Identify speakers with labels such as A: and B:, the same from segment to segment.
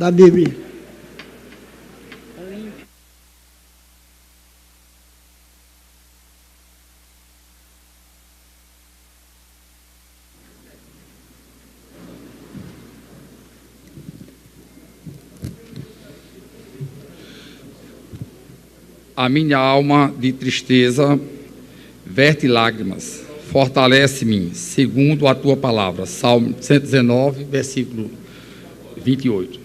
A: da Bíblia.
B: A minha alma de tristeza verte lágrimas, fortalece-me, segundo a tua palavra. Salmo 119, versículo 28.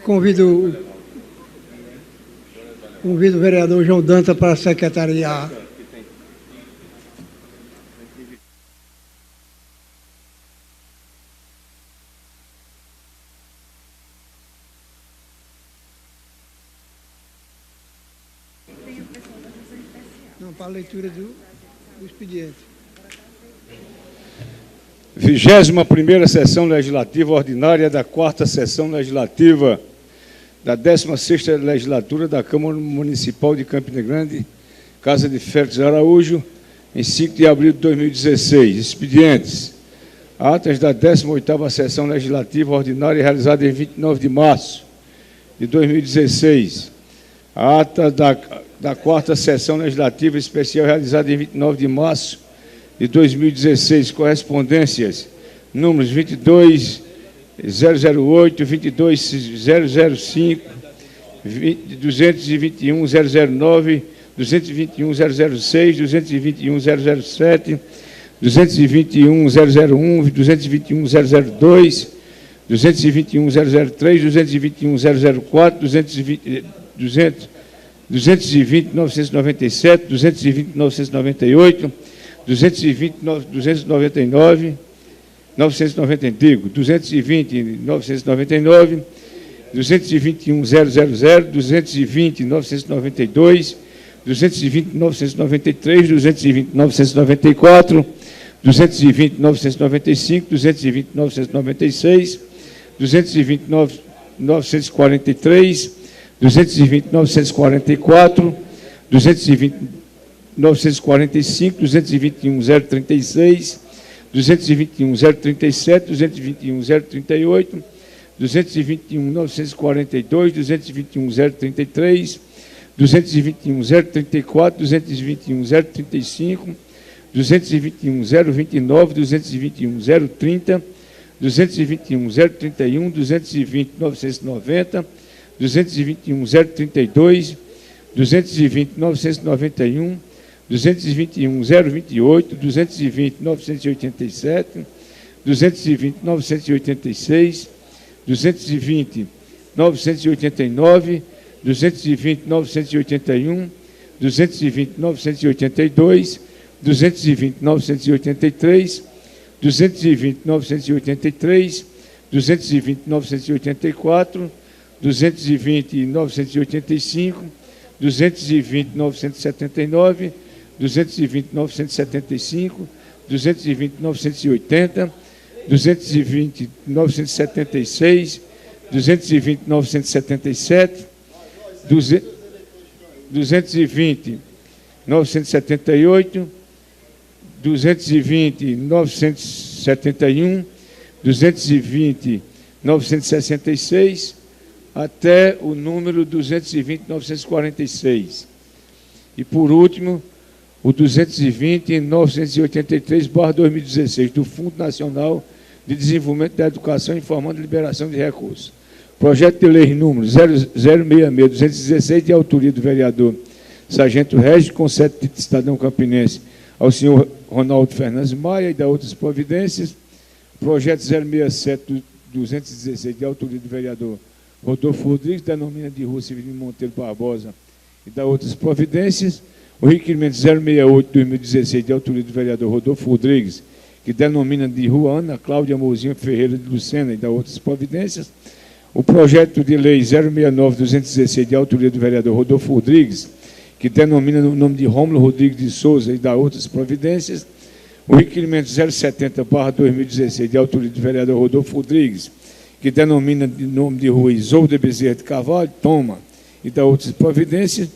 A: Convido o vereador João Dantas para secretariar. Não, para a leitura do expediente.
C: 21ª Sessão Legislativa Ordinária da 4ª Sessão Legislativa da 16ª Legislatura da Câmara Municipal de Campina Grande, Casa de Félix Araújo, em 5 de abril de 2016. Expedientes. Atas da 18ª Sessão Legislativa Ordinária realizada em 29 de março de 2016. A ata da 4ª Sessão Legislativa Especial realizada em 29 de março de 2016, correspondências, números 22.008, 22.005, 221.009, 221.006, 221.007, 221.001, 221.002, 221.003, 221.004, 220.997, 220.998, 220.999, 990, 220.999, 221.000, 220.992, 220.993, 220.994, 220.995, 220.996, 220.943, 220.944, 220.945, 221.036, 221.037, 221.038, 221.942, 221.033, 221.034, 221.035, 221.029, 221.030, 221.031, 220.990, 221.032, 220.991, 221.028, 220.987, 220.986, 220.989, 220.981, 220.982, 220.983, 220.983, 220.984, 220.985, 220.979, 220.975, 220.980, 220.976, 220.977, 220.978, 220.971, 220.966, até o número 220.946. E, por último, o 220.983/2016, do Fundo Nacional de Desenvolvimento da Educação, informando liberação de recursos. Projeto de lei número 066-216, de autoria do vereador Sargento Regis, concede de cidadão campinense ao senhor Ronaldo Fernandes Maia e da outras providências. Projeto 067-216, de autoria do vereador Rodolfo Rodrigues, denomina de Rua Severino Monteiro Barbosa e da outras providências. O requerimento 068-2016, de autoria do vereador Rodolfo Rodrigues, que denomina de Rua Ana Cláudia Mouzinho Ferreira de Lucena e da outras providências. O projeto de lei 069-216, de autoria do vereador Rodolfo Rodrigues, que denomina no nome de Rômulo Rodrigues de Souza e da outras providências. O requerimento 070/2016, de autoria do vereador Rodolfo Rodrigues, que denomina de nome de Rua Isolda Bezerra de Carvalho, toma, e da outras providências.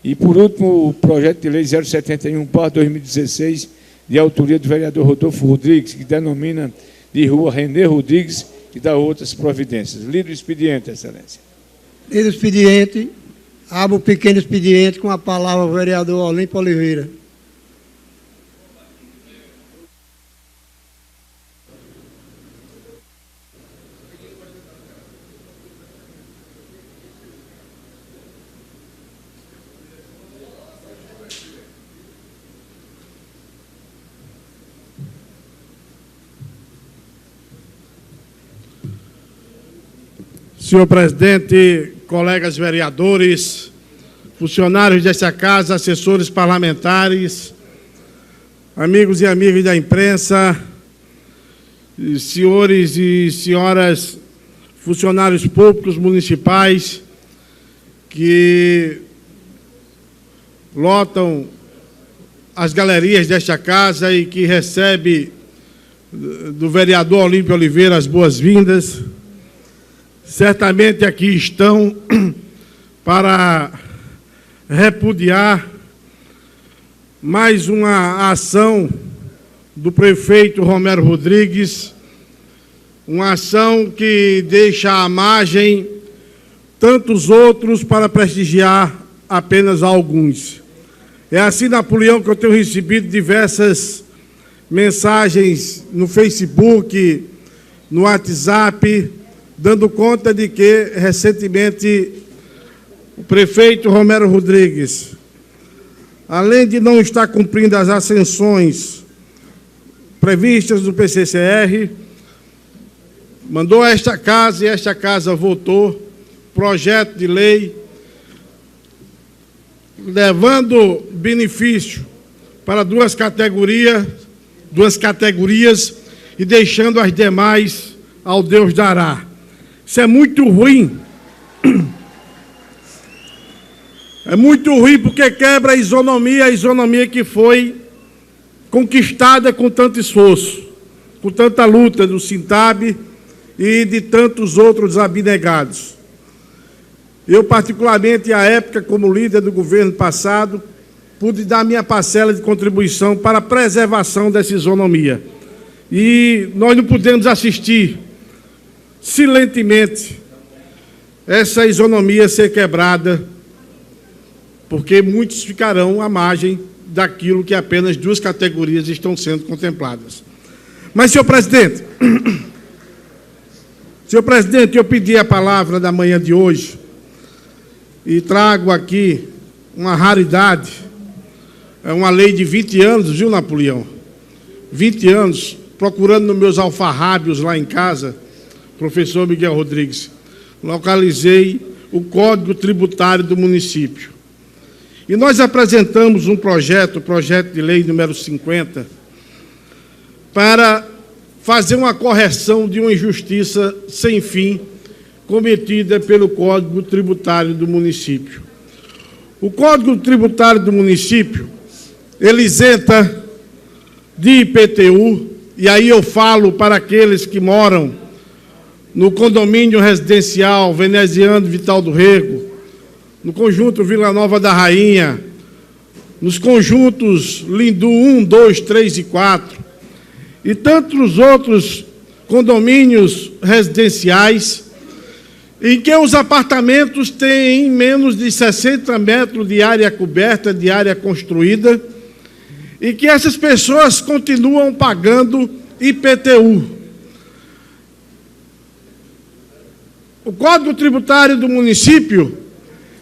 C: E, por último, o projeto de lei 071/2016, de autoria do vereador Rodolfo Rodrigues, que denomina de rua Renê Rodrigues e da outras providências. Lido o expediente, Excelência.
A: Lido o expediente. Abro o pequeno expediente com a palavra o vereador Olímpio Oliveira.
D: Senhor presidente, colegas vereadores, funcionários desta casa, assessores parlamentares, amigos e amigas da imprensa, senhores e senhoras funcionários públicos municipais que lotam as galerias desta casa e que recebe do vereador Olímpio Oliveira as boas-vindas. Certamente aqui estão para repudiar mais uma ação do prefeito Romero Rodrigues, uma ação que deixa à margem tantos outros para prestigiar apenas alguns. É assim, Napoleão, que eu tenho recebido diversas mensagens no Facebook, no WhatsApp, dando conta de que, recentemente, o prefeito Romero Rodrigues, além de não estar cumprindo as ascensões previstas do PCCR, mandou a esta casa e esta casa votou projeto de lei levando benefício para duas categorias e deixando as demais ao Deus dará. Isso é muito ruim. É muito ruim porque quebra a isonomia que foi conquistada com tanto esforço, com tanta luta do Sintab e de tantos outros abnegados. Eu, particularmente, à época, como líder do governo passado, pude dar minha parcela de contribuição para a preservação dessa isonomia. E nós não podemos assistir silentemente essa isonomia ser quebrada, porque muitos ficarão à margem daquilo que apenas duas categorias estão sendo contempladas. Mas, senhor presidente, eu pedi a palavra da manhã de hoje e trago aqui uma raridade, é uma lei de 20 anos, viu, Napoleão? 20 anos, procurando nos meus alfarrábios lá em casa, professor Miguel Rodrigues, localizei o Código Tributário do município. E nós apresentamos um projeto de lei número 50, para fazer uma correção de uma injustiça sem fim cometida pelo Código Tributário do município. O Código Tributário do município, ele isenta de IPTU, e aí eu falo para aqueles que moram no condomínio residencial Veneziano Vital do Rego, no conjunto Vila Nova da Rainha, nos conjuntos Lindu 1, 2, 3 e 4, e tantos outros condomínios residenciais, em que os apartamentos têm menos de 60 metros de área coberta, de área construída, e que essas pessoas continuam pagando IPTU. O Código Tributário do município,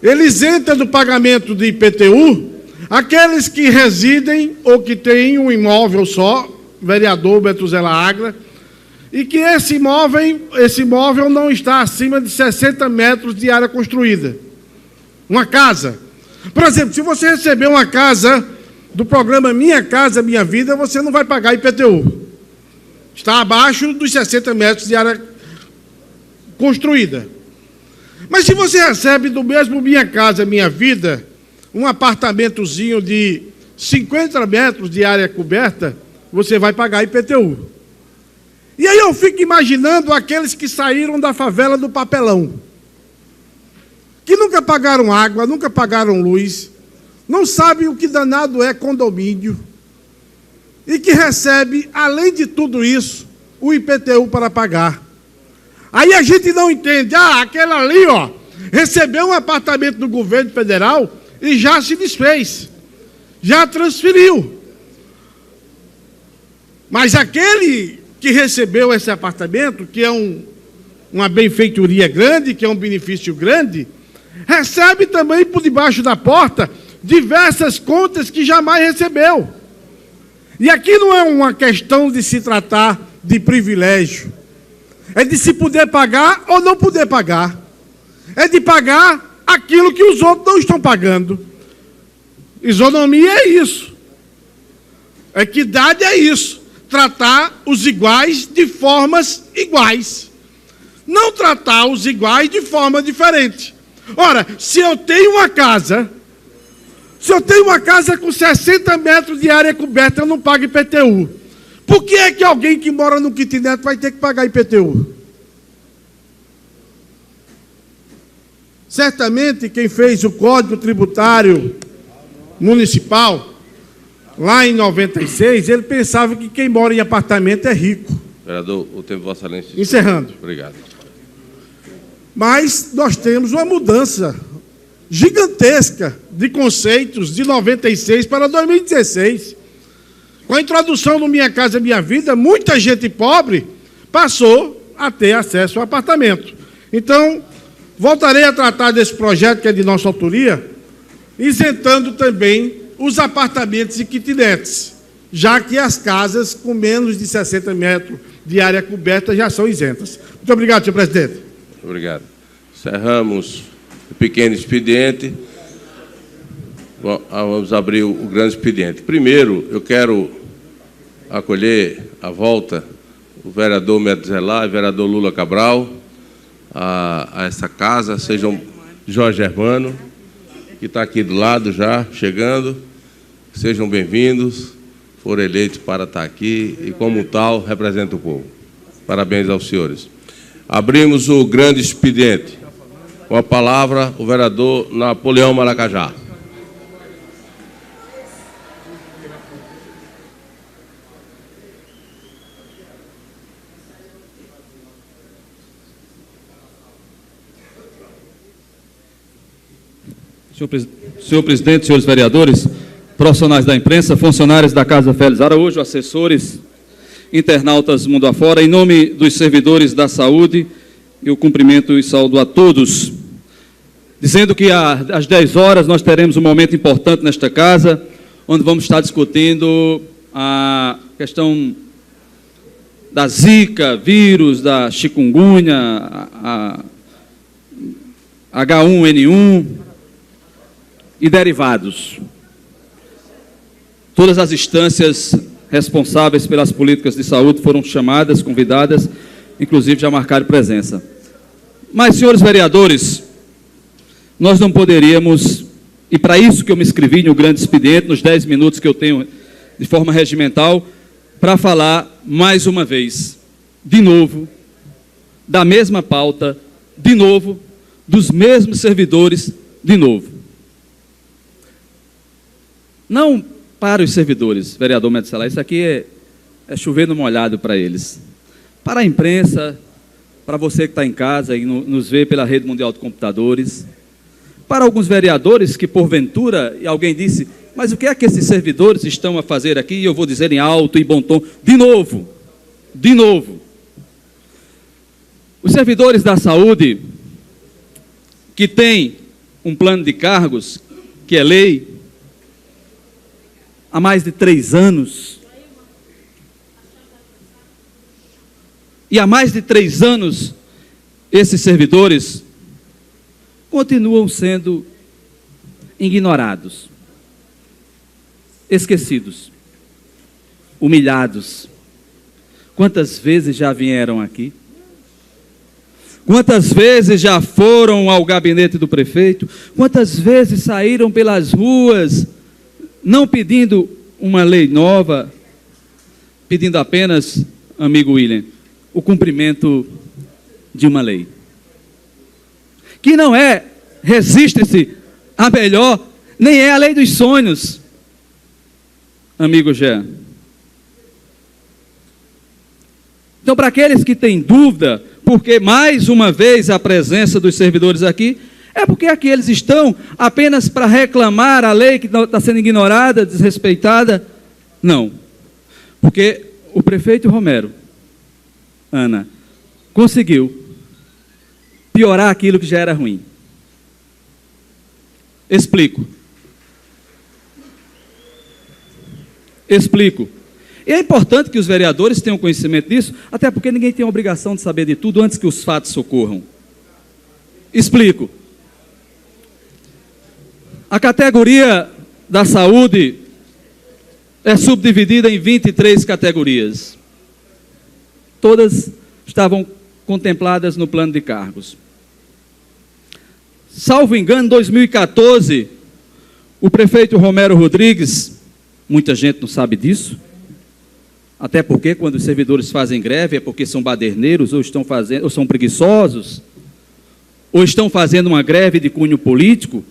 D: ele isenta do pagamento de IPTU aqueles que residem ou que têm um imóvel só, vereador Betuzela Agra, e que esse imóvel não está acima de 60 metros de área construída. Uma casa. Por exemplo, se você receber uma casa do programa Minha Casa Minha Vida, você não vai pagar IPTU. Está abaixo dos 60 metros de área construída. Mas se você recebe do mesmo Minha Casa Minha Vida um apartamentozinho de 50 metros de área coberta, você vai pagar IPTU. E aí eu fico imaginando aqueles que saíram da favela do Papelão, que nunca pagaram água, nunca pagaram luz, não sabem o que danado é condomínio, e que recebe, além de tudo isso, o IPTU para pagar. Aí a gente não entende, aquele ali, ó, recebeu um apartamento do governo federal e já se desfez, já transferiu. Mas aquele que recebeu esse apartamento, que é uma benfeitoria grande, que é um benefício grande, recebe também por debaixo da porta diversas contas que jamais recebeu. E aqui não é uma questão de se tratar de privilégio, é de se poder pagar ou não poder pagar, é de pagar aquilo que os outros não estão pagando. Isonomia é isso, equidade é isso, tratar os iguais de formas iguais, não tratar os iguais de forma diferente. Ora, se eu tenho uma casa com 60 metros de área coberta, eu não pago IPTU. Por que é que alguém que mora no kitnet vai ter que pagar IPTU? Certamente quem fez o Código Tributário Municipal, lá em 96, ele pensava que quem mora em apartamento é rico.
E: Vereador, o tempo de Vossa Excelência.
D: Encerrando.
E: Obrigado.
D: Mas nós temos uma mudança gigantesca de conceitos de 96 para 2016. Com a introdução do Minha Casa Minha Vida, muita gente pobre passou a ter acesso ao apartamento. Então, voltarei a tratar desse projeto que é de nossa autoria, isentando também os apartamentos e kitnets, já que as casas com menos de 60 metros de área coberta já são isentas. Muito obrigado, senhor presidente.
E: Obrigado. Encerramos o pequeno expediente. Vamos abrir o grande expediente. Primeiro, eu quero acolher à volta o vereador Metzelar e o vereador Lula Cabral a essa casa. Sejam Jorge Germano, que está aqui do lado já, chegando. Sejam bem-vindos. Foram eleitos para estar aqui e, como tal, representam o povo. Parabéns aos senhores. Abrimos o grande expediente. Com a palavra, o vereador Napoleão Maracajá.
F: Senhor presidente, senhores vereadores, profissionais da imprensa, funcionários da Casa Félix Araújo, assessores, internautas mundo afora, em nome dos servidores da saúde, eu cumprimento e saúdo a todos, dizendo que às 10 horas nós teremos um momento importante nesta casa, onde vamos estar discutindo a questão da Zika, vírus, da chikungunya, a H1N1 e derivados. Todas as instâncias responsáveis pelas políticas de saúde foram chamadas, convidadas, inclusive já marcaram presença. Mas, senhores vereadores, nós não poderíamos, e para isso que eu me inscrevi no grande expediente, nos 10 minutos que eu tenho de forma regimental, para falar mais uma vez, de novo, da mesma pauta, de novo, dos mesmos servidores, de novo. Não para os servidores, vereador Metzelar, isso aqui é chover no molhado para eles. Para a imprensa, para você que está em casa e nos vê pela rede mundial de computadores, para alguns vereadores que, porventura, e alguém disse, mas o que é que esses servidores estão a fazer aqui? E eu vou dizer em alto e bom tom, de novo, os servidores da saúde, que têm um plano de cargos, que é lei, há mais de 3 anos, e há mais de 3 anos, esses servidores continuam sendo ignorados, esquecidos, humilhados. Quantas vezes já vieram aqui? Quantas vezes já foram ao gabinete do prefeito? Quantas vezes saíram pelas ruas, não pedindo uma lei nova, pedindo apenas, amigo William, o cumprimento de uma lei? Que não é, resiste-se a melhor, nem é a lei dos sonhos, amigo Jean. Então, para aqueles que têm dúvida, porque mais uma vez a presença dos servidores aqui, é porque aqui eles estão apenas para reclamar a lei que está sendo ignorada, desrespeitada? Não. Porque o prefeito Romero, Ana, conseguiu piorar aquilo que já era ruim. Explico. E é importante que os vereadores tenham conhecimento disso, até porque ninguém tem a obrigação de saber de tudo antes que os fatos ocorram. Explico. A categoria da saúde é subdividida em 23 categorias. Todas estavam contempladas no plano de cargos. Salvo engano, em 2014, o prefeito Romero Rodrigues, muita gente não sabe disso, até porque quando os servidores fazem greve é porque são baderneiros, ou são preguiçosos, ou estão fazendo uma greve de cunho político.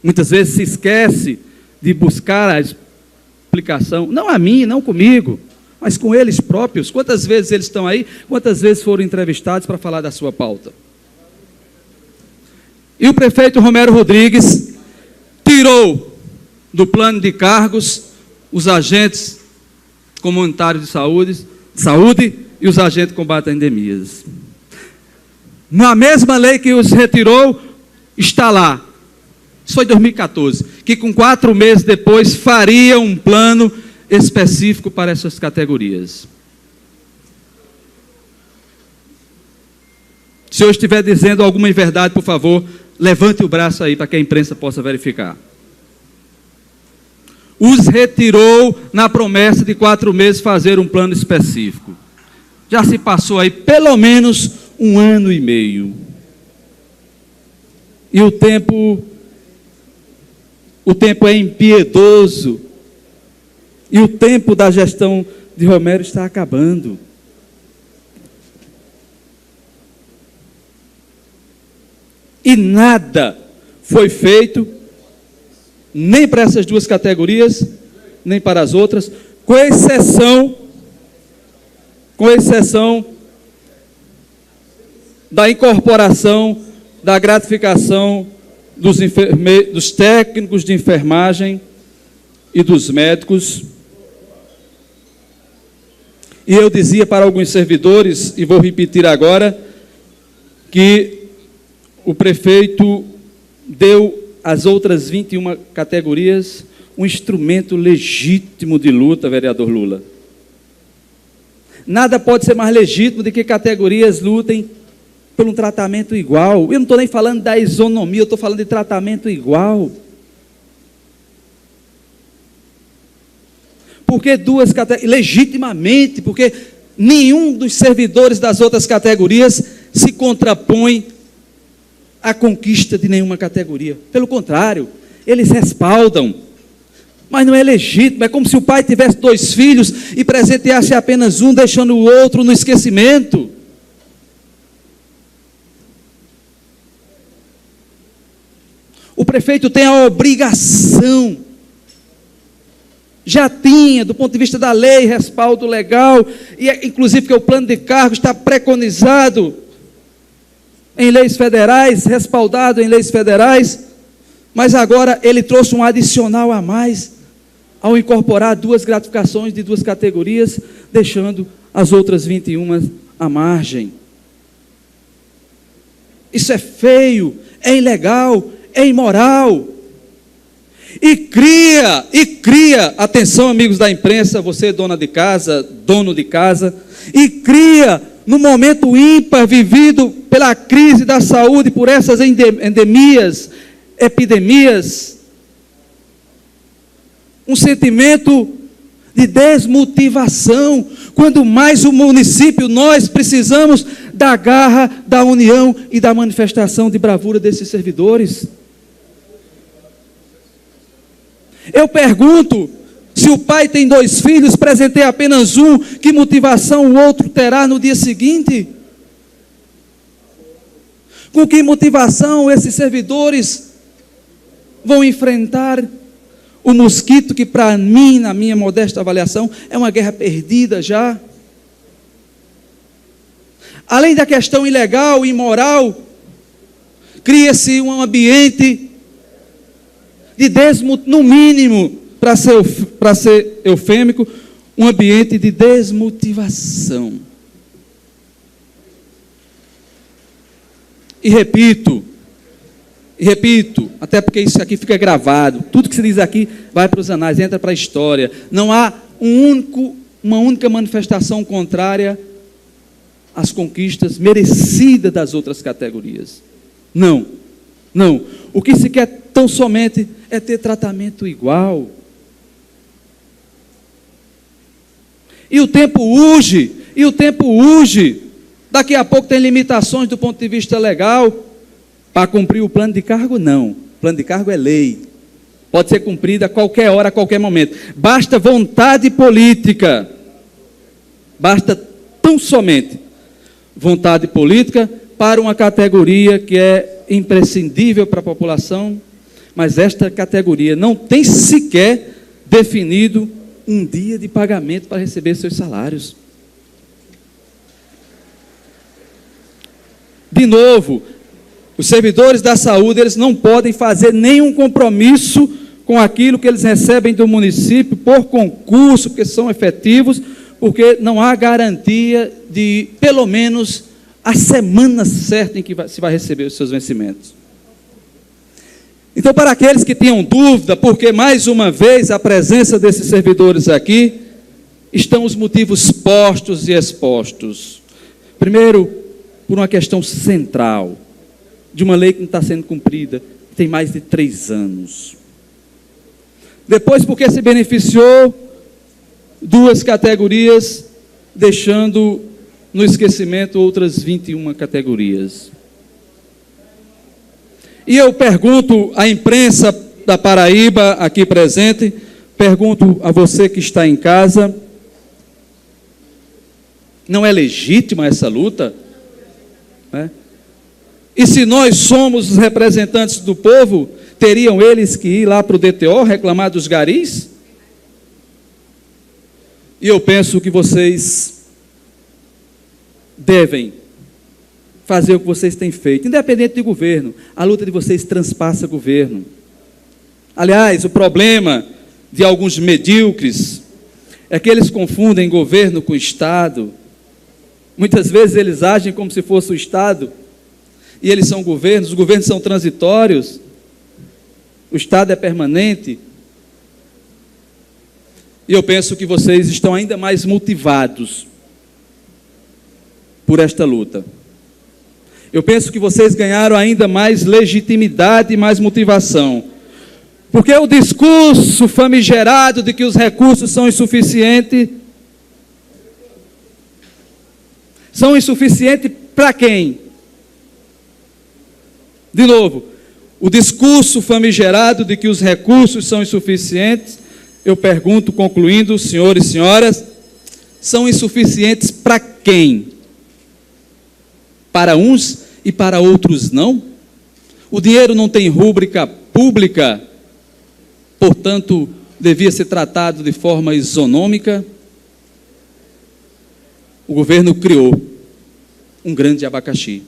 F: Muitas vezes se esquece de buscar a explicação, não a mim, não comigo, mas com eles próprios. Quantas vezes eles estão aí, quantas vezes foram entrevistados para falar da sua pauta? E o prefeito Romero Rodrigues tirou do plano de cargos os agentes comunitários de saúde e os agentes de combate a endemias. Na mesma lei que os retirou, está lá. Isso foi em 2014, que com 4 meses depois faria um plano específico para essas categorias. Se eu estiver dizendo alguma inverdade, por favor, levante o braço aí para que a imprensa possa verificar. Os retirou na promessa de 4 meses fazer um plano específico. Já se passou aí pelo menos 1 ano e meio. E o tempo é impiedoso. E o tempo da gestão de Romero está acabando. E nada foi feito, nem para essas 2 categorias, nem para as outras, com exceção da incorporação, da gratificação dos técnicos de enfermagem e dos médicos. E eu dizia para alguns servidores, e vou repetir agora, que o prefeito deu às outras 21 categorias um instrumento legítimo de luta, vereador Lula. Nada pode ser mais legítimo do que categorias lutem por um tratamento igual. Eu não estou nem falando da isonomia, eu estou falando de tratamento igual. Porque 2 categorias, legitimamente, porque nenhum dos servidores das outras categorias se contrapõe à conquista de nenhuma categoria. Pelo contrário, eles respaldam. Mas não é legítimo, é como se o pai tivesse 2 filhos e presenteasse apenas um, deixando o outro no esquecimento. O prefeito tem a obrigação, já tinha, do ponto de vista da lei, respaldo legal, e inclusive que o plano de cargos está preconizado em leis federais, respaldado em leis federais, mas agora ele trouxe um adicional a mais, ao incorporar 2 gratificações de 2 categorias, deixando as outras 21 à margem. Isso é feio, é ilegal, é imoral. E cria, atenção amigos da imprensa, você dona de casa, dono de casa, e cria, no momento ímpar vivido pela crise da saúde, por essas endemias, epidemias, um sentimento de desmotivação, quando mais o município, nós precisamos da garra, da união e da manifestação de bravura desses servidores. Eu pergunto, se o pai tem 2 filhos, presenteia apenas um, que motivação o outro terá no dia seguinte? Com que motivação esses servidores vão enfrentar o mosquito que, para mim, na minha modesta avaliação, é uma guerra perdida já? Além da questão ilegal e imoral, cria-se um ambiente de no mínimo, para ser eufêmico, um ambiente de desmotivação. E repito, até porque isso aqui fica gravado, tudo que se diz aqui vai para os anais, entra para a história. Não há uma única manifestação contrária às conquistas merecidas das outras categorias. Não. O que se quer tão somente é ter tratamento igual. E o tempo urge. Daqui a pouco tem limitações do ponto de vista legal. Para cumprir o plano de cargo, não. O plano de cargo é lei. Pode ser cumprido a qualquer hora, a qualquer momento. Basta vontade política. Basta tão somente vontade política para uma categoria que é imprescindível para a população, mas esta categoria não tem sequer definido um dia de pagamento para receber seus salários. De novo, os servidores da saúde, eles não podem fazer nenhum compromisso com aquilo que eles recebem do município por concurso, porque são efetivos, porque não há garantia de, pelo menos, a semana certa em que se vai receber os seus vencimentos. Então, para aqueles que tenham dúvida, porque mais uma vez a presença desses servidores aqui, estão os motivos postos e expostos. Primeiro, por uma questão central, de uma lei que não está sendo cumprida, tem mais de 3 anos. Depois, porque se beneficiou 2 categorias, deixando no esquecimento outras 21 categorias. E eu pergunto à imprensa da Paraíba, aqui presente, pergunto a você que está em casa, não é legítima essa luta? E se nós somos os representantes do povo, teriam eles que ir lá para o DTO reclamar dos garis? E eu penso que vocês devem fazer o que vocês têm feito, independente de governo. A luta de vocês transpassa governo. Aliás, o problema de alguns medíocres é que eles confundem governo com Estado. Muitas vezes eles agem como se fosse o Estado, e eles são governos, os governos são transitórios, o Estado é permanente. E eu penso que vocês estão ainda mais motivados por esta luta. Eu penso que vocês ganharam ainda mais legitimidade e mais motivação. Porque o discurso famigerado de que os recursos são insuficientes para quem? De novo, o discurso famigerado de que os recursos são insuficientes, eu pergunto, concluindo, senhores e senhoras, são insuficientes para quem? Para uns e para outros não? O dinheiro não tem rúbrica pública, portanto, devia ser tratado de forma isonômica. O governo criou um grande abacaxi,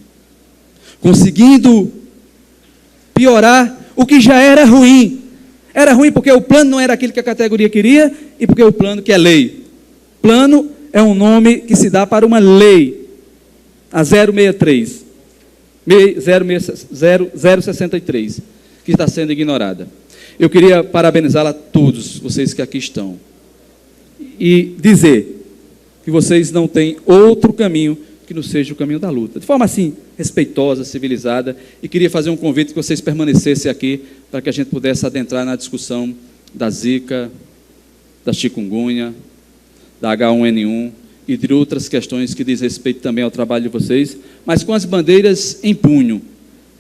F: conseguindo piorar o que já era ruim. Era ruim porque o plano não era aquilo que a categoria queria e porque o plano que é lei. Plano é um nome que se dá para uma lei, a 063, 063, que está sendo ignorada. Eu queria parabenizá-la a todos, vocês que aqui estão, e dizer que vocês não têm outro caminho que não seja o caminho da luta, de forma assim, respeitosa, civilizada, e queria fazer um convite que vocês permanecessem aqui, para que a gente pudesse adentrar na discussão da Zika, da chikungunya, da H1N1 e de outras questões que diz respeito também ao trabalho de vocês, mas com as bandeiras em punho,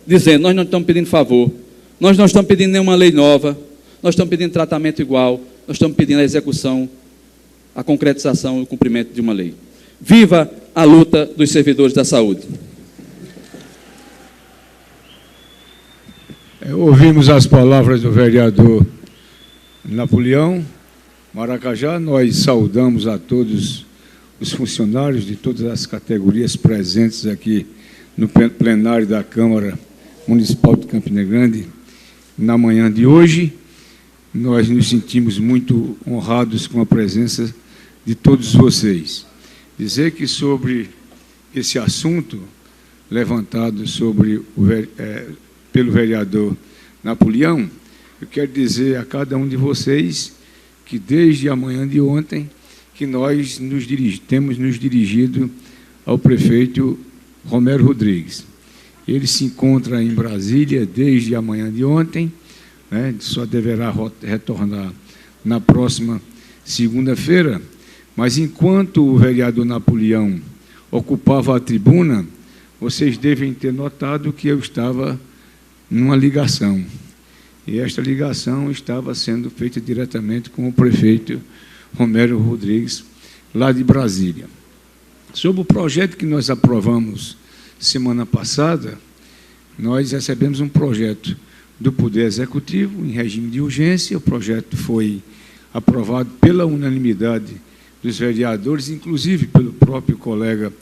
F: dizendo, nós não estamos pedindo favor, nós não estamos pedindo nenhuma lei nova, nós estamos pedindo tratamento igual, nós estamos pedindo a execução, a concretização e o cumprimento de uma lei. Viva a luta dos servidores da saúde.
C: Ouvimos as palavras do vereador Napoleão Maracajá. Nós saudamos a todos os funcionários de todas as categorias presentes aqui no plenário da Câmara Municipal de Campina Grande, na manhã de hoje. Nós nos sentimos muito honrados com a presença de todos vocês. Dizer que sobre esse assunto levantado pelo vereador Napoleão, eu quero dizer a cada um de vocês que desde a manhã de ontem que nós temos nos dirigido ao prefeito Romero Rodrigues. Ele se encontra em Brasília desde a manhã de ontem, né, só deverá retornar na próxima segunda-feira, mas enquanto o vereador Napoleão ocupava a tribuna, vocês devem ter notado que eu estava numa ligação. E esta ligação estava sendo feita diretamente com o prefeito Romero Rodrigues, lá de Brasília. Sobre o projeto que nós aprovamos semana passada, nós recebemos um projeto do Poder Executivo em regime de urgência. O projeto foi aprovado pela unanimidade dos vereadores, inclusive pelo próprio colega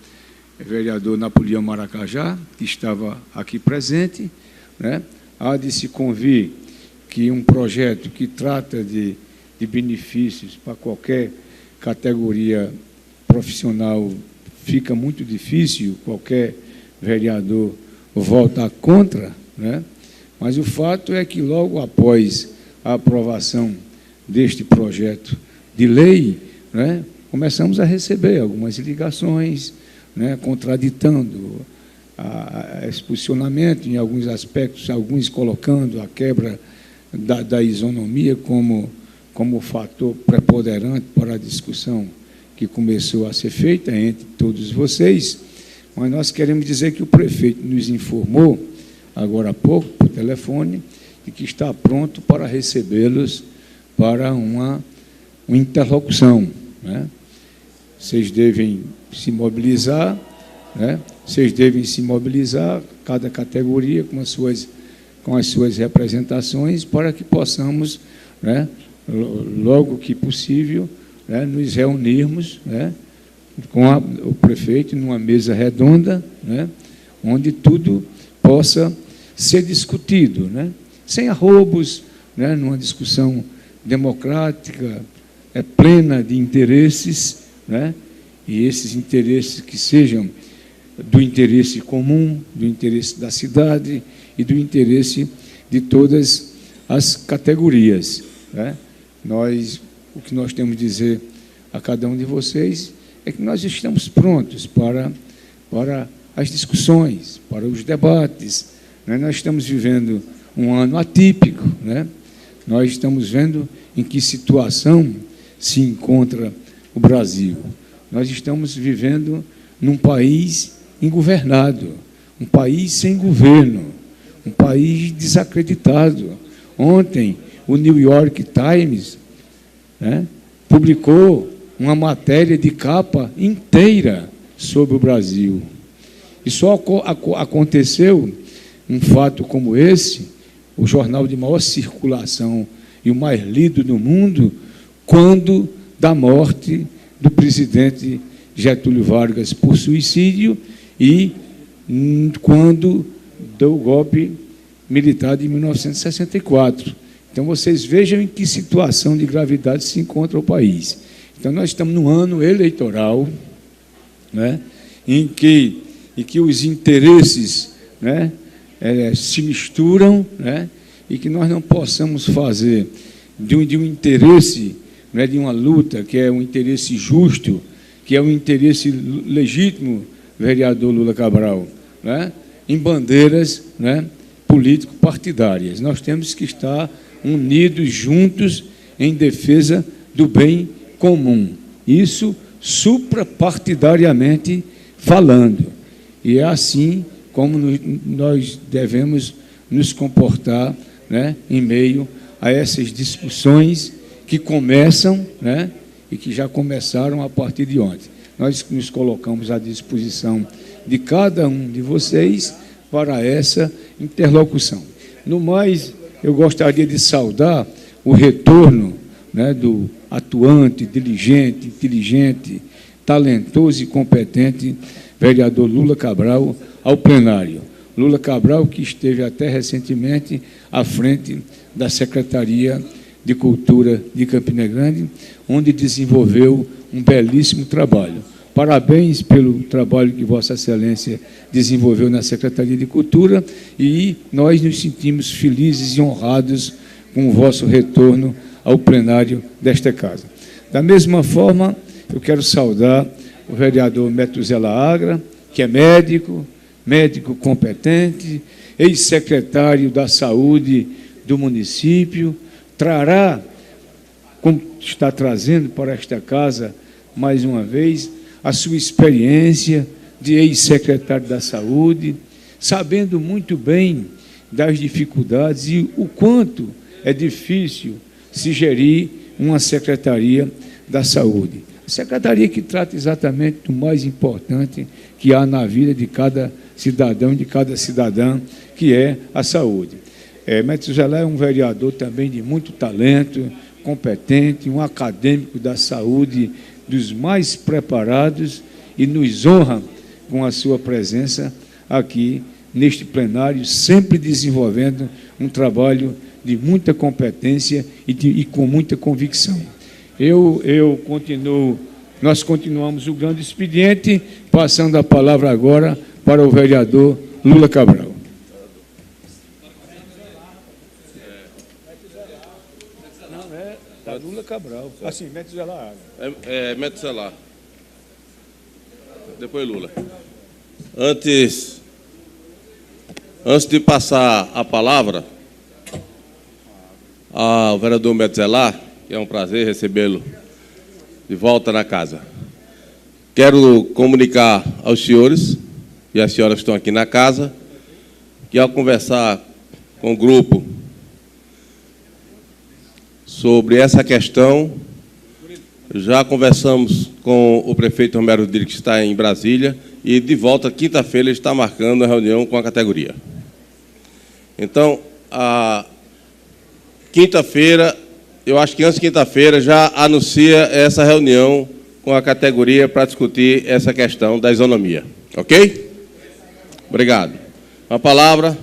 C: vereador Napoleão Maracajá, que estava aqui presente, né? Há de se convir que um projeto que trata de benefícios para qualquer categoria profissional fica muito difícil, qualquer vereador votar contra, né? Mas o fato é que logo após a aprovação deste projeto de lei, né, começamos a receber algumas ligações, né, contraditando esse posicionamento em alguns aspectos, alguns colocando a quebra da isonomia como fator preponderante para a discussão que começou a ser feita entre todos vocês. Mas nós queremos dizer que o prefeito nos informou, agora há pouco, por telefone, de que está pronto para recebê-los para uma interlocução, né? Vocês devem se mobilizar, né? Vocês devem se mobilizar, cada categoria com as suas representações, para que possamos, né, logo que possível, né, nos reunirmos, né, com o prefeito numa mesa redonda, né, onde tudo possa ser discutido, né, sem arroubos, né, numa discussão democrática, plena de interesses, né, e esses interesses que sejam do interesse comum, do interesse da cidade e do interesse de todas as categorias, né? O que nós temos a dizer a cada um de vocês é que nós estamos prontos para as discussões, para os debates, né? Nós estamos vivendo um ano atípico, né? Nós estamos vendo em que situação se encontra o Brasil. Nós estamos vivendo num país ingovernado, um país sem governo, um país desacreditado. Ontem, o New York Times, né, publicou uma matéria de capa inteira sobre o Brasil. E só aconteceu um fato como esse, o jornal de maior circulação e o mais lido do mundo, quando da morte do presidente Getúlio Vargas por suicídio e quando do golpe militar de 1964. Então, vocês vejam em que situação de gravidade se encontra o país. Então, nós estamos num ano eleitoral, né, em que os interesses, né, se misturam, né, e que nós não possamos fazer de um interesse, né, de uma luta que é um interesse justo, que é um interesse legítimo, vereador Lula Cabral, né, em bandeiras, né, político-partidárias. Nós temos que estar unidos, juntos, em defesa do bem comum. Isso suprapartidariamente falando. E é assim como nós devemos nos comportar, né, em meio a essas discussões que começam, né, e que já começaram a partir de ontem. Nós nos colocamos à disposição de cada um de vocês para essa interlocução. No mais, eu gostaria de saudar o retorno, né, do atuante, diligente, inteligente talentoso e competente vereador Lula Cabral ao plenário. Lula Cabral, que esteve até recentemente à frente da Secretaria de Cultura de Campina Grande, onde desenvolveu um belíssimo trabalho. Parabéns pelo trabalho que Vossa Excelência desenvolveu na Secretaria de Cultura e nós nos sentimos felizes e honrados com o vosso retorno ao plenário desta casa. Da mesma forma, eu quero saudar o vereador Metuzela Agra, que é médico competente, ex-secretário da Saúde do município, trará, como está trazendo para esta casa, mais uma vez, a sua experiência de ex-secretário da Saúde, sabendo muito bem das dificuldades e o quanto é difícil se gerir uma Secretaria da Saúde. A secretaria que trata exatamente do mais importante que há na vida de cada cidadão, de cada cidadã, que é a saúde. Metuzela é um vereador também de muito talento, competente, um acadêmico da saúde dos mais preparados e nos honra com a sua presença aqui neste plenário, sempre desenvolvendo um trabalho de muita competência e com muita convicção. Nós continuamos o grande expediente, passando a palavra agora para o vereador Lula Cabral. Não, é da Lula Cabral. Assim, Metuzela Agra.
E: Metuzela. Depois Lula. Antes de passar a palavra ao vereador Metuzela, que é um prazer recebê-lo de volta na casa, quero comunicar aos senhores e às senhoras que estão aqui na casa que, ao conversar com o grupo sobre essa questão, já conversamos com o prefeito Romero Rodrigues, que está em Brasília, e de volta, quinta-feira, ele está marcando a reunião com a categoria. Então, a quinta-feira, eu acho que antes de quinta-feira, já anuncia essa reunião com a categoria para discutir essa questão da isonomia. Ok? Obrigado. A palavra.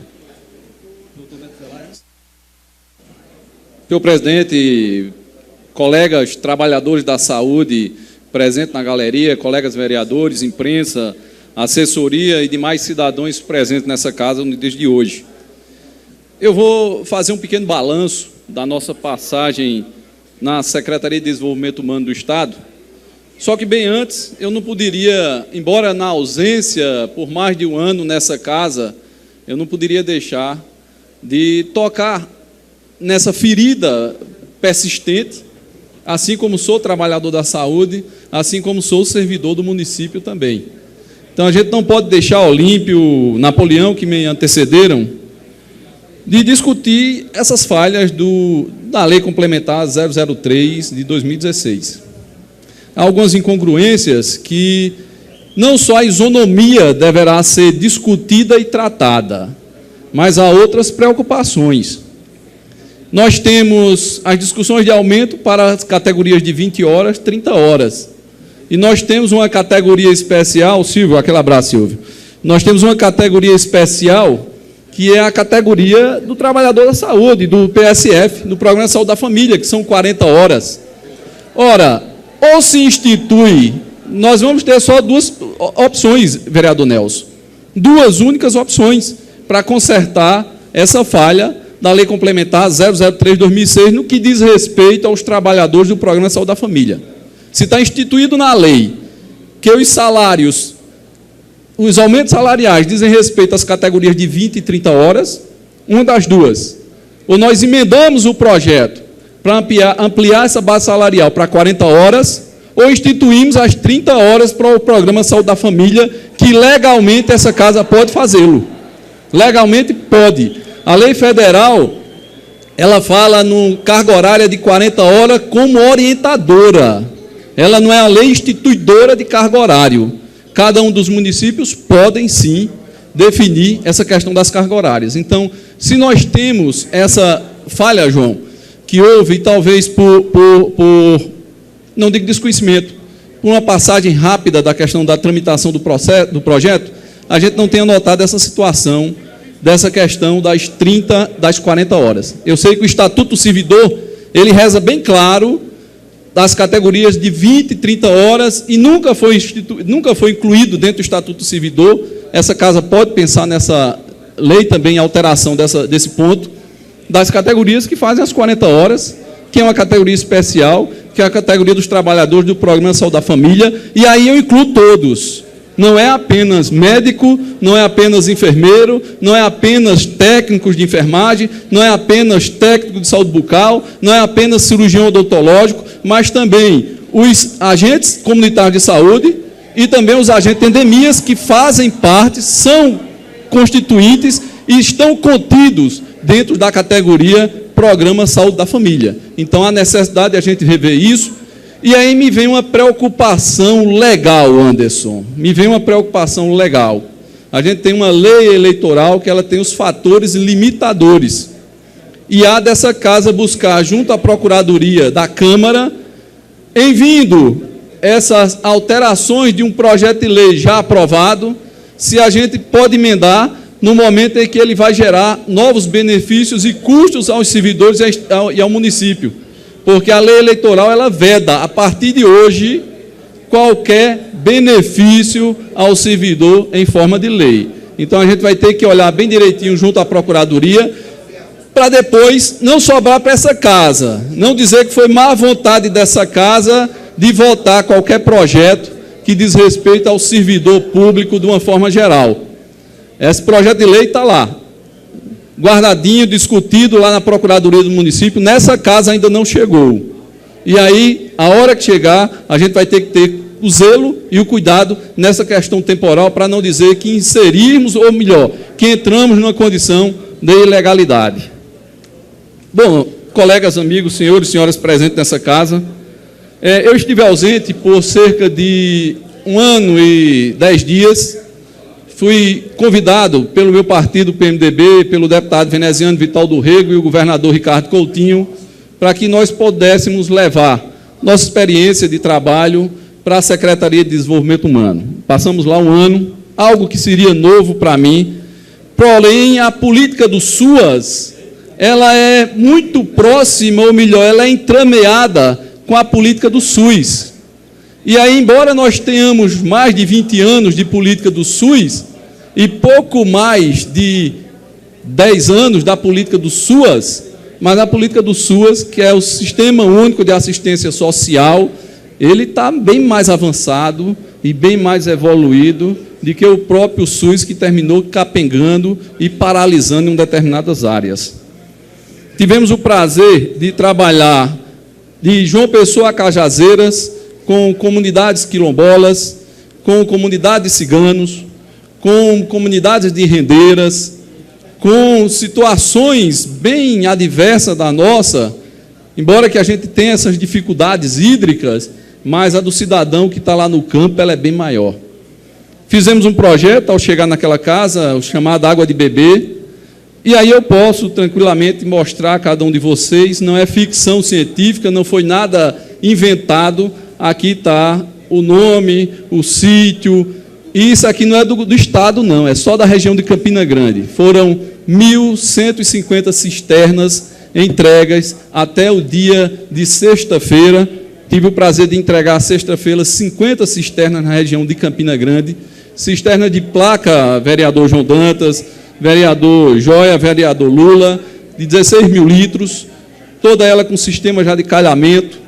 F: Senhor presidente, colegas trabalhadores da saúde presentes na galeria, colegas vereadores, imprensa, assessoria e demais cidadãos presentes nessa casa no dia de hoje. Eu vou fazer um pequeno balanço da nossa passagem na Secretaria de Desenvolvimento Humano do Estado, só que bem antes eu não poderia, embora na ausência por mais de um ano nessa casa, eu não poderia deixar de tocar nessa ferida persistente, assim como sou trabalhador da saúde, assim como sou servidor do município também. Então a gente não pode deixar Olímpio, Napoleão, que me antecederam, de discutir essas falhas da Lei Complementar 003 de 2016. Há algumas incongruências que não só a isonomia deverá ser discutida e tratada, mas há outras preocupações. Nós temos as discussões de aumento para as categorias de 20 horas, 30 horas. E nós temos uma categoria especial, Silvio, aquele abraço, Silvio. Nós temos uma categoria especial que é a categoria do trabalhador da saúde, do PSF, do Programa de Saúde da Família, que são 40 horas. Ora, ou se institui, nós vamos ter só duas opções, vereador Nelson, duas únicas opções para consertar essa falha da Lei Complementar 003 de 2006, no que diz respeito aos trabalhadores do Programa de Saúde da Família. Se está instituído na lei que os salários, os aumentos salariais dizem respeito às categorias de 20 e 30 horas, uma das duas. Ou nós emendamos o projeto para ampliar essa base salarial para 40 horas, ou instituímos as 30 horas para o Programa de Saúde da Família, que legalmente essa casa pode fazê-lo. Legalmente pode. A lei federal, ela fala no carga horária de 40 horas como orientadora. Ela não é a lei instituidora de carga horário. Cada um dos municípios podem, sim, definir essa questão das cargas horárias. Então, se nós temos essa falha, João, que houve, talvez por não digo desconhecimento, por uma passagem rápida da questão da tramitação do projeto, a gente não tenha notado essa situação, dessa questão das 40 horas. Eu sei que o Estatuto do Servidor, ele reza bem claro das categorias de 20 e 30 horas e nunca foi incluído dentro do Estatuto do Servidor. Essa casa pode pensar nessa lei também, alteração desse ponto, das categorias que fazem as 40 horas, que é uma categoria especial, que é a categoria dos trabalhadores do Programa Saúde da Família, e aí eu incluo todos. Não é apenas médico, não é apenas enfermeiro, não é apenas técnicos de enfermagem, não é apenas técnico de saúde bucal, não é apenas cirurgião odontológico, mas também os agentes comunitários de saúde e também os agentes de endemias que fazem parte, são constituintes e estão contidos dentro da categoria Programa Saúde da Família. Então, há necessidade de a gente rever isso. E aí me vem uma preocupação legal, Anderson. Me vem uma preocupação legal. A gente tem uma lei eleitoral que ela tem os fatores limitadores. E há dessa casa buscar, junto à Procuradoria da Câmara, em vindo essas alterações de um projeto de lei já aprovado, se a gente pode emendar no momento em que ele vai gerar novos benefícios e custos aos servidores e ao município. Porque a lei eleitoral, ela veda, a partir de hoje, qualquer benefício ao servidor em forma de lei. Então, a gente vai ter que olhar bem direitinho junto à Procuradoria, para depois não sobrar para essa casa, não dizer que foi má vontade dessa casa de votar qualquer projeto que diz respeito ao servidor público de uma forma geral. Esse projeto de lei está lá, guardadinho, discutido lá na Procuradoria do município, nessa casa ainda não chegou. E aí, a hora que chegar, a gente vai ter que ter o zelo e o cuidado nessa questão temporal, para não dizer que inserimos, ou melhor, que entramos numa condição de ilegalidade. Bom, colegas, amigos, senhores e senhoras presentes nessa casa, eu estive ausente por cerca de 1 ano e 10 dias, fui convidado pelo meu partido, PMDB, pelo deputado veneziano Vital do Rego e o governador Ricardo Coutinho, para que nós pudéssemos levar nossa experiência de trabalho para a Secretaria de Desenvolvimento Humano. Passamos lá 1 ano, algo que seria novo para mim, porém a política do SUAS, ela é muito próxima, ou melhor, ela é entremeada com a política do SUS. E aí, embora nós tenhamos mais de 20 anos de política do SUS e pouco mais de 10 anos da política do SUAS, mas a política do SUAS, que é o Sistema Único de Assistência Social, ele está bem mais avançado e bem mais evoluído do que o próprio SUS, que terminou capengando e paralisando em determinadas áreas. Tivemos o prazer de trabalhar de João Pessoa a Cajazeiras, com comunidades quilombolas, com comunidades ciganos, com comunidades de rendeiras, com situações bem adversas da nossa, embora que a gente tenha essas dificuldades hídricas, mas a do cidadão que está lá no campo, ela é bem maior. Fizemos um projeto, ao chegar naquela casa, o chamado Água de Beber, e aí eu posso tranquilamente mostrar a cada um de vocês, não é ficção científica, não foi nada inventado. Aqui está o nome, o sítio, e isso aqui não é do estado, não, é só da região de Campina Grande. Foram 1.150 cisternas entregues até o dia de sexta-feira. Tive o prazer de entregar sexta-feira 50 cisternas na região de Campina Grande, cisterna de placa, vereador João Dantas, vereador Joia, vereador Lula, de 16 mil litros, toda ela com sistema já de calhamento,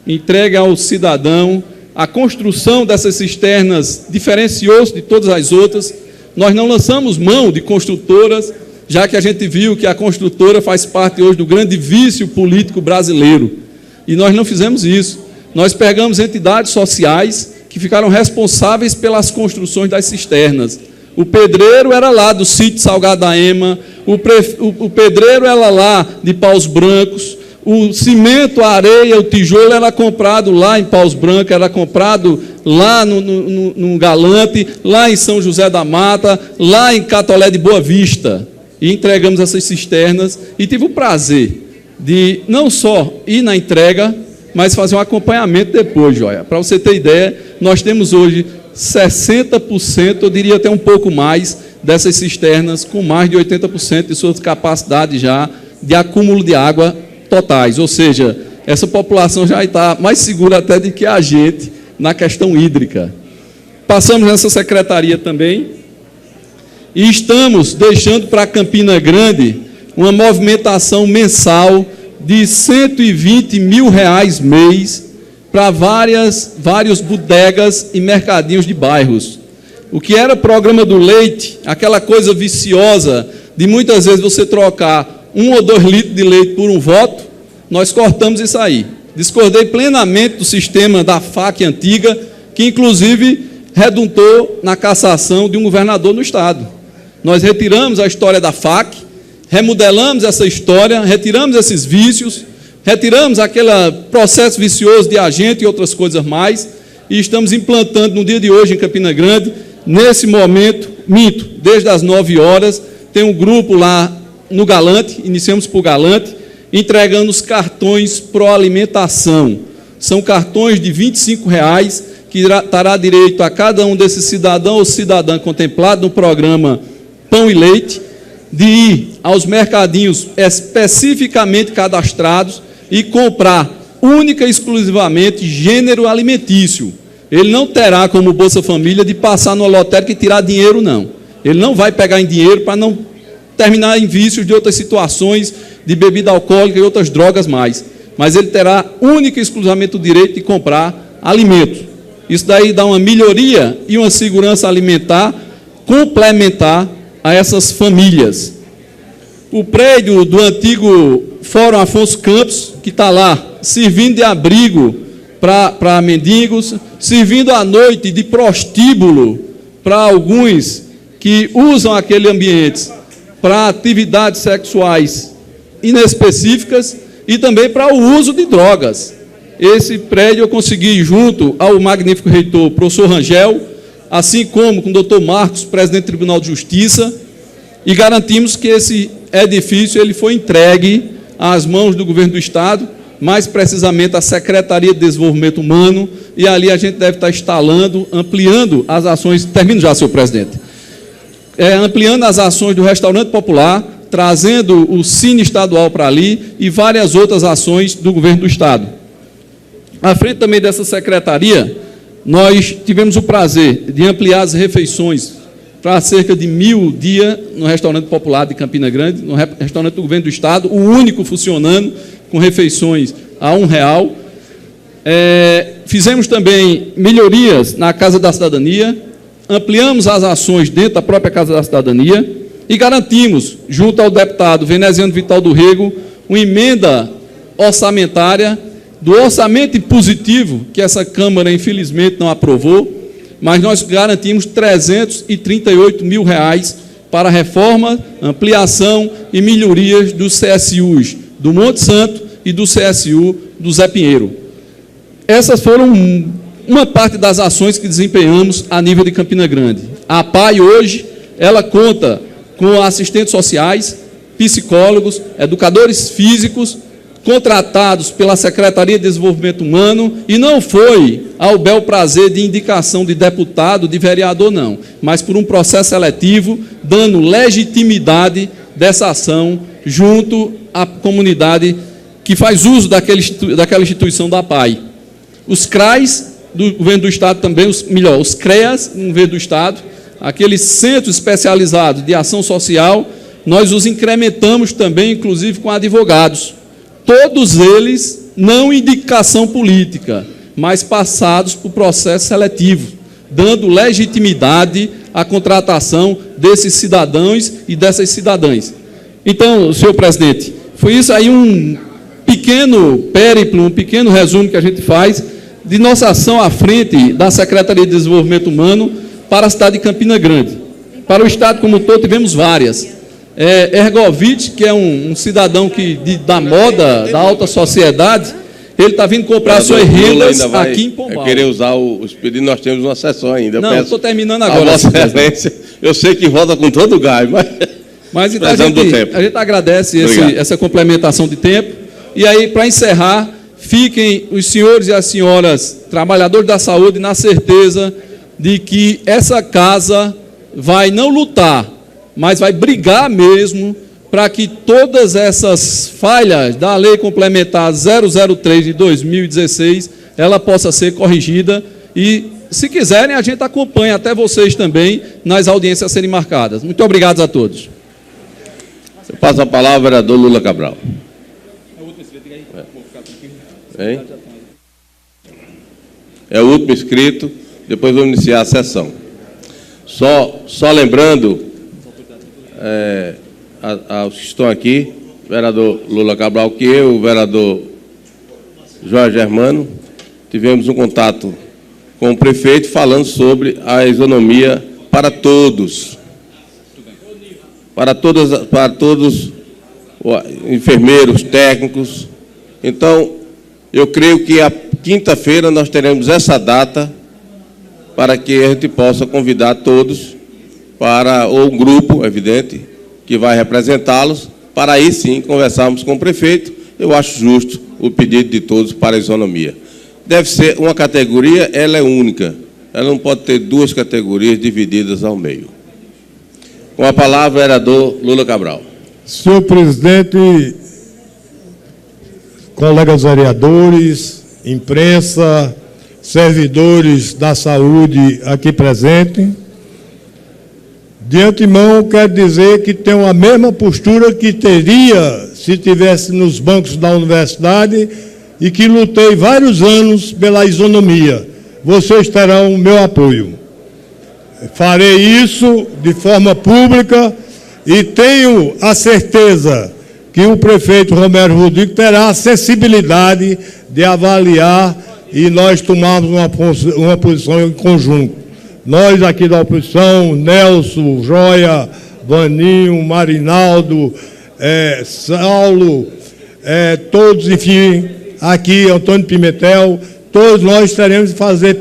F: entregue ao cidadão. A construção dessas cisternas diferenciou-se de todas as outras. Nós não lançamos mão de construtoras, já que a gente viu que a construtora faz parte hoje do grande vício político brasileiro. E nós não fizemos isso. Nós pegamos entidades sociais que ficaram responsáveis pelas construções das cisternas. O pedreiro era lá do sítio Salgado da Ema, o pedreiro era lá de Paus Brancos, o cimento, a areia, o tijolo era comprado lá em Paus Brancos, era comprado lá no Galante, lá em São José da Mata, lá em Catolé de Boa Vista. E entregamos essas cisternas e tive o prazer de não só ir na entrega, mas fazer um acompanhamento depois, Joia. Para você ter ideia, nós temos hoje 60%, eu diria até um pouco mais, dessas cisternas com mais de 80% de sua capacidade já de acúmulo de água totais. Ou seja, essa população já está mais segura até do que a gente na questão hídrica. Passamos nessa secretaria também e estamos deixando para Campina Grande uma movimentação mensal de R$120 mil mês para vários bodegas e mercadinhos de bairros. O que era programa do leite, aquela coisa viciosa de muitas vezes você trocar 1 ou 2 litros de leite por um voto, nós cortamos isso aí. Discordei plenamente do sistema da FAC antiga, que inclusive redundou na cassação de um governador no Estado. Nós retiramos a história da FAC, remodelamos essa história, retiramos esses vícios, retiramos aquele processo vicioso de agente e outras coisas mais, e estamos implantando no dia de hoje em Campina Grande, nesse momento, desde as 9 horas, tem um grupo lá no Galante, iniciamos por Galante, entregando os cartões Proalimentação. São cartões de R$25, que dará direito a cada um desses cidadão ou cidadã contemplado no programa Pão e Leite, de ir aos mercadinhos especificamente cadastrados e comprar única e exclusivamente gênero alimentício. Ele não terá como Bolsa Família de passar numa lotérica e tirar dinheiro, não. Ele não vai pegar em dinheiro para não terminar em vícios de outras situações, de bebida alcoólica e outras drogas mais. Mas ele terá única e exclusivamente o direito de comprar alimento. Isso daí dá uma melhoria e uma segurança alimentar complementar a essas famílias. O prédio do antigo Fórum Afonso Campos, que está lá, servindo de abrigo para mendigos, servindo à noite de prostíbulo para alguns que usam aquele ambiente para atividades sexuais inespecíficas e também para o uso de drogas. Esse prédio eu consegui, junto ao magnífico reitor, professor Rangel, assim como com o doutor Marcos, presidente do Tribunal de Justiça, e garantimos que esse edifício ele foi entregue às mãos do governo do Estado, mais precisamente à Secretaria de Desenvolvimento Humano, e ali a gente deve estar instalando, ampliando as ações, termino já, senhor presidente, ampliando as ações do Restaurante Popular, trazendo o Cine Estadual para ali e várias outras ações do governo do Estado. À frente também dessa secretaria, nós tivemos o prazer de ampliar as refeições para cerca de 1.000 dias no Restaurante Popular de Campina Grande, no restaurante do governo do Estado, o único funcionando com refeições a R$1. Fizemos também melhorias na Casa da Cidadania, ampliamos as ações dentro da própria Casa da Cidadania e garantimos, junto ao deputado Veneziano Vital do Rego, uma emenda orçamentária do orçamento impositivo, que essa Câmara, infelizmente, não aprovou, mas nós garantimos R$338 mil para reforma, ampliação e melhorias dos CSUs do Monte Santo e do CSU do Zé Pinheiro. Essas foram uma parte das ações que desempenhamos a nível de Campina Grande. A APAI hoje, ela conta com assistentes sociais, psicólogos, educadores físicos, contratados pela Secretaria de Desenvolvimento Humano, e não foi ao bel prazer de indicação de deputado, de vereador, não, mas por um processo seletivo, dando legitimidade dessa ação junto à comunidade que faz uso daquela instituição da APAI. Os CRAs do governo do Estado também, os CREAS do governo do Estado, aqueles centros especializados de ação social, nós os incrementamos também, inclusive com advogados. Todos eles não indicação política, mas passados por processo seletivo, dando legitimidade à contratação desses cidadãos e dessas cidadãs. Então, senhor presidente, foi isso aí um pequeno périplo, um pequeno resumo que a gente faz de nossa ação à frente da Secretaria de Desenvolvimento Humano para a cidade de Campina Grande. Para o Estado como um todo, tivemos várias. Ergovitch, que é um cidadão da moda, da alta sociedade, ele está vindo comprar suas rendas aqui em Pombal.
E: Querer usar os pedidos, nós temos uma sessão ainda.
F: Não, estou terminando agora.
E: Vossa Excelência, eu sei que volta com todo o gás, mas
F: então, a gente agradece essa complementação de tempo. E aí, para encerrar, fiquem os senhores e as senhoras trabalhadores da saúde na certeza de que essa casa vai não lutar, mas vai brigar mesmo para que todas essas falhas da Lei Complementar 003 de 2016, ela possa ser corrigida e, se quiserem, a gente acompanha até vocês também nas audiências a serem marcadas. Muito obrigado a todos.
E: Eu passo a palavra ao vereador Lula Cabral. É o último inscrito, depois vamos iniciar a sessão. Só lembrando aos que estão aqui, o vereador Lula Cabral, que eu, o vereador Jorge Germano, tivemos um contato com o prefeito falando sobre a isonomia para todos. Para todos, enfermeiros, técnicos. Então, eu creio que a quinta-feira nós teremos essa data para que a gente possa convidar todos para, ou um grupo, evidente, que vai representá-los, para aí sim conversarmos com o prefeito. Eu acho justo o pedido de todos para a isonomia. Deve ser uma categoria, ela é única. Ela não pode ter duas categorias divididas ao meio. Com a palavra, o vereador Lula Cabral.
G: Senhor presidente, colegas vereadores, imprensa, servidores da saúde aqui presentes, de antemão quero dizer que tenho a mesma postura que teria se estivesse nos bancos da universidade e que lutei vários anos pela isonomia. Vocês terão o meu apoio. Farei isso de forma pública e tenho a certeza que o prefeito Romero Rodrigues terá a sensibilidade de avaliar e nós tomarmos uma posição em conjunto. Nós aqui da oposição, Nelson, Joia, Vaninho, Marinaldo, Saulo, todos, enfim, aqui, Antônio Pimentel, todos nós teremos de fazer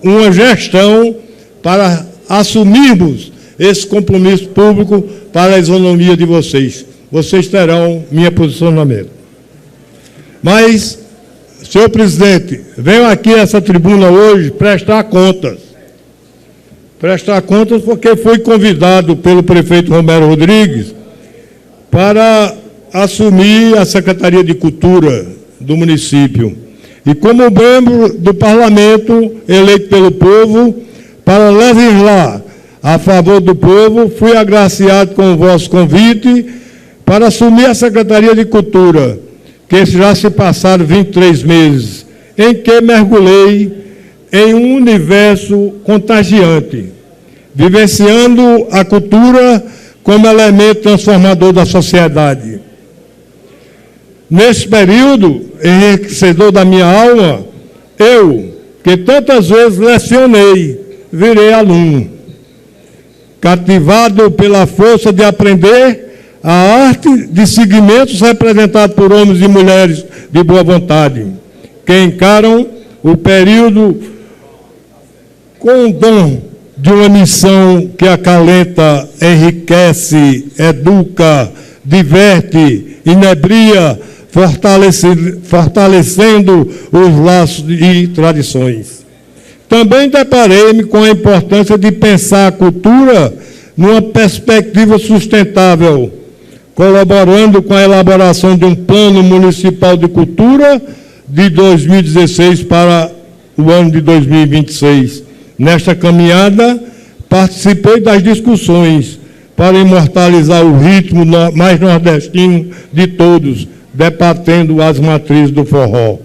G: uma gestão para assumirmos esse compromisso público para a isonomia de vocês. Vocês terão meu posicionamento. Mas, senhor presidente, venho aqui a essa tribuna hoje prestar contas. Prestar contas porque fui convidado pelo prefeito Romero Rodrigues para assumir a Secretaria de Cultura do município. E como membro do parlamento eleito pelo povo, para legislar a favor do povo, fui agraciado com o vosso convite para assumir a Secretaria de Cultura, que já se passaram 23 meses, em que mergulhei em um universo contagiante, vivenciando a cultura como elemento transformador da sociedade. Nesse período enriquecedor da minha alma, eu, que tantas vezes lecionei, virei aluno, cativado pela força de aprender a arte de segmentos representados por homens e mulheres de boa vontade, que encaram o período com o dom de uma missão que acalenta, enriquece, educa, diverte, inebria, fortalecendo os laços e tradições. Também deparei-me com a importância de pensar a cultura numa perspectiva sustentável, colaborando com a elaboração de um plano municipal de cultura de 2016 para o ano de 2026. Nesta caminhada, participei das discussões para imortalizar o ritmo mais nordestino de todos, debatendo as matrizes do forró.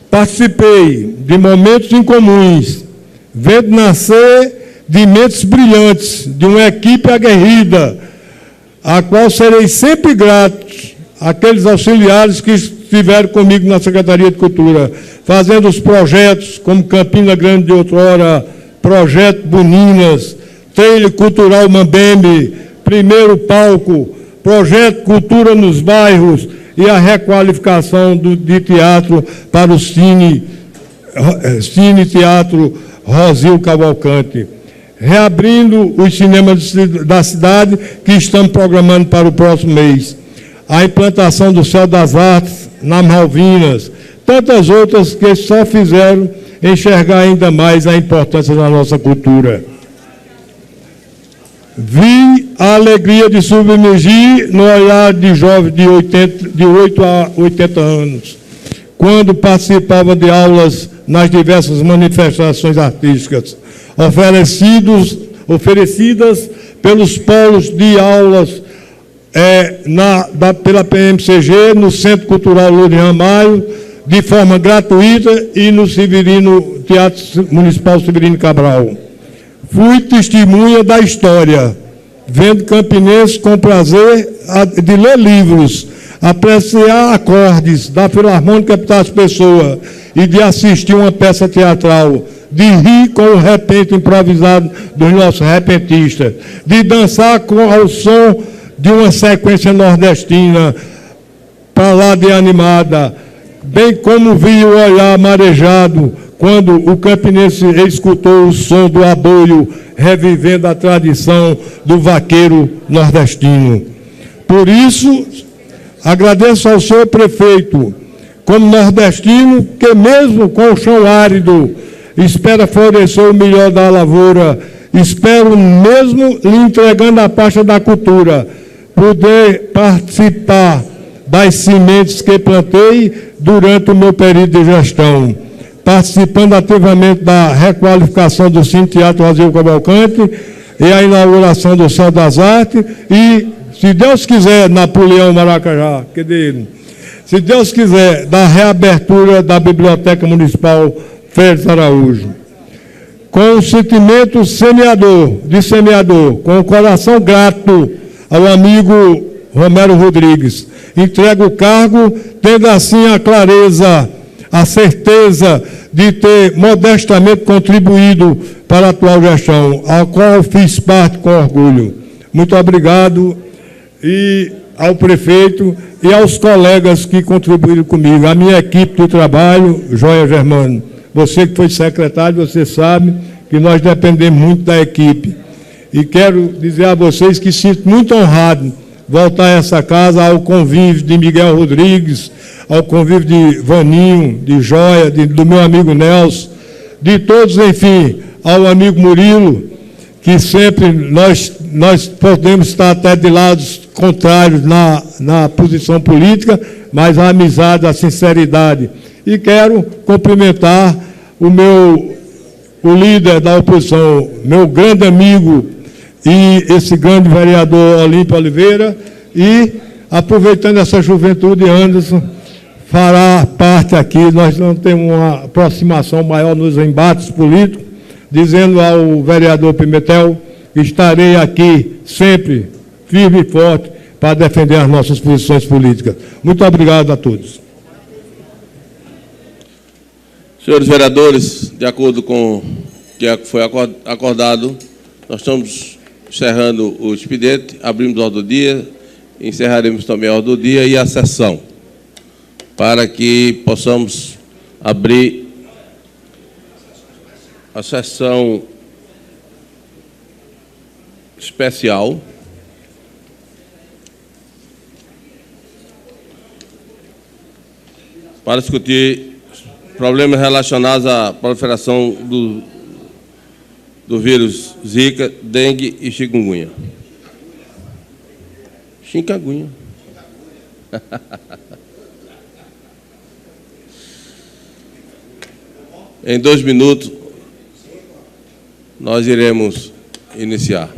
G: Participei de momentos incomuns, vendo nascer de mentes brilhantes, de uma equipe aguerrida, a qual serei sempre grato àqueles auxiliares que estiveram comigo na Secretaria de Cultura, fazendo os projetos como Campina Grande de outrora, Projeto Boninas, Trilha Cultural Mambembe, Primeiro Palco, Projeto Cultura nos Bairros e a requalificação de teatro para o Cine Teatro Rosil Cavalcante, reabrindo os cinemas da cidade que estamos programando para o próximo mês, a implantação do Céu das Artes nas Malvinas, tantas outras que só fizeram enxergar ainda mais a importância da nossa cultura. Vi a alegria de submergir no olhar de jovens de 8 a 80 anos, quando participavam de aulas nas diversas manifestações artísticas, oferecidas pelos polos de aulas pela PMCG, no Centro Cultural Lourdes Ramalho, de forma gratuita, e no Teatro Municipal Severino Cabral. Fui testemunha da história, vendo campinenses com prazer de ler livros, apreciar acordes da Filarmônica Epitácio Pessoa e de assistir uma peça teatral, de rir com o repente improvisado dos nossos repentistas, de dançar ao som de uma sequência nordestina, para lá de animada, bem como vi o olhar marejado quando o campinense escutou o som do aboio, revivendo a tradição do vaqueiro nordestino. Por isso, agradeço ao senhor prefeito, como nordestino, que mesmo com o chão árido, espera florescer o melhor da lavoura, espero mesmo lhe entregando a pasta da cultura, poder participar das sementes que plantei durante o meu período de gestão, participando ativamente da requalificação do Cine Teatro Rosildo Cavalcante e a inauguração do Céu das Artes e, se Deus quiser, Napoleão Maracajá, que dele, se Deus quiser, da reabertura da Biblioteca Municipal Félix Araújo. Com o sentimento semeador, com o coração grato ao amigo Romero Rodrigues, entrego o cargo, tendo assim a clareza, a certeza de ter modestamente contribuído para a atual gestão, ao qual fiz parte com orgulho. Muito obrigado e ao prefeito e aos colegas que contribuíram comigo, a minha equipe de trabalho, Joia Germano. Você que foi secretário, você sabe que nós dependemos muito da equipe. E quero dizer a vocês que sinto muito honrado voltar a essa casa, ao convívio de Miguel Rodrigues, ao convívio de Vaninho, de Joia, do meu amigo Nelson, de todos, enfim, ao amigo Murilo, que sempre nós podemos estar até de lados contrários na posição política, mas a amizade, a sinceridade. E quero cumprimentar o líder da oposição, meu grande amigo e esse grande vereador Olímpio Oliveira, e, aproveitando essa juventude, Anderson fará parte aqui, nós não temos uma aproximação maior nos embates políticos, dizendo ao vereador Pimentel que estarei aqui sempre, firme e forte, para defender as nossas posições políticas. Muito obrigado a todos.
E: Senhores vereadores, de acordo com o que foi acordado, nós estamos encerrando o expediente, abrimos a ordem do dia, encerraremos também a ordem do dia e a sessão, para que possamos abrir a sessão especial para discutir problemas relacionados à proliferação do vírus Zika, dengue e chikungunya. Chikungunya. Em 2 minutos, nós iremos iniciar.